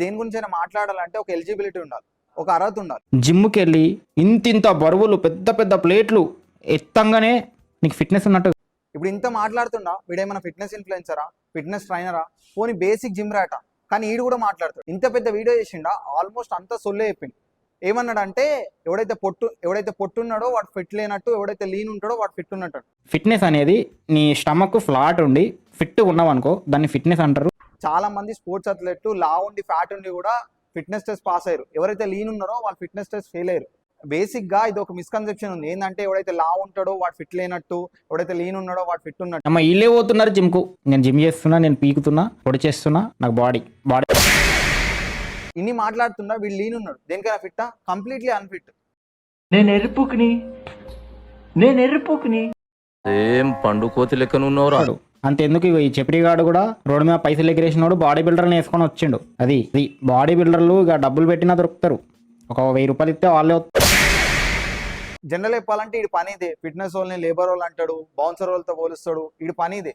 దేని గురించి అయినా మాట్లాడాలంటే ఒక ఎలిజిబిలిటీ ఉండాలి, ఒక అర్హత ఉండాలి. జిమ్కి వెళ్ళి ఇంతింత బరువులు పెద్ద పెద్ద ప్లేట్లు ఎత్తంగానే నీకు ఫిట్నెస్ ఉన్నట్టు. ఇప్పుడు ఇంత మాట్లాడుతుండా వీడేమైనా ఫిట్నెస్ ఇన్ఫ్లుయెన్సరా, ఫిట్నెస్ ట్రైనరా, పోనీ బేసిక్ జిమ్ రాట, కానీ ఈడు కూడా మాట్లాడతాడు. ఇంత పెద్ద వీడియో చేసిండా, ఆల్మోస్ట్ అంతా సొల్లే చెప్పిండు. ఏమన్నాడంటే ఎవడైతే పొట్టున్నాడో వాడు ఫిట్ లేనట్టు, ఎవడైతే లీన్ ఉంటాడో వాడు ఫిట్ ఉన్నట్టు. ఫిట్నెస్ అనేది నీ స్టమక్ ఫ్లాట్ ఉండి ఫిట్ ఉన్నావు అనుకో, దాన్ని ఫిట్నెస్ అంటారు. చాలా మంది స్పోర్ట్స్ అథ్లెట్లు లా ఉండి ఫ్యాట్ ఉండి కూడా ఫిట్నెస్ టెస్ట్ పాస్ అయ్యారు. ఎవరైతే లీన్ ఉన్నారో వాళ్ళు ఫిట్నెస్ టెస్ట్ ఫెయిల్ అయ్యారు. బేసిక్ గా ఇది ఒక మిస్కన్సెప్షన్ ఉంది. ఏంటంటే ఎవడైతే లా ఉంటాడో వాడు ఫిట్ లేనట్టు, ఎవడైతే లీన్ ఉన్నాడో వాడు ఫిట్ ఉన్నట్టు. అమ్మ ఇల్లే పోతున్నారు జిమ్కు. నేను జిమ్ చేస్తున్నా, నేను పీకుతున్నా, పొడి చేస్తున్నా, నాకు బాడీ ఇన్ని మాట్లాడుతున్నా వీడు లీన్ ఉన్నాడు, దేనికైనా ఫిట్టా? Completely unfit. నేను ఎర్రిపోకుని ఏం పండు కోతి లెక్కనున్నవరా. అంతెందుకు ఈ చెపిరిగాడు కూడా రోడ్డు మీద పైసలు ఎగిరేసినోడు బాడీ బిల్డర్ని వేసుకొని వచ్చిండు. అది బాడీ బిల్డర్లు ఇక డబ్బులు పెట్టినా దొరుకుతారు. ఒక 1000 రూపాయలు ఇస్తే వాళ్ళే. జనరల్ చెప్పాలంటే వీడి పని ఇదే. ఫిట్నెస్ వాళ్ళని లేబర్ వాళ్ళు అంటాడు, బౌన్సర్ వాళ్ళతో పోలుస్తాడు, వీడి పని ఇదే.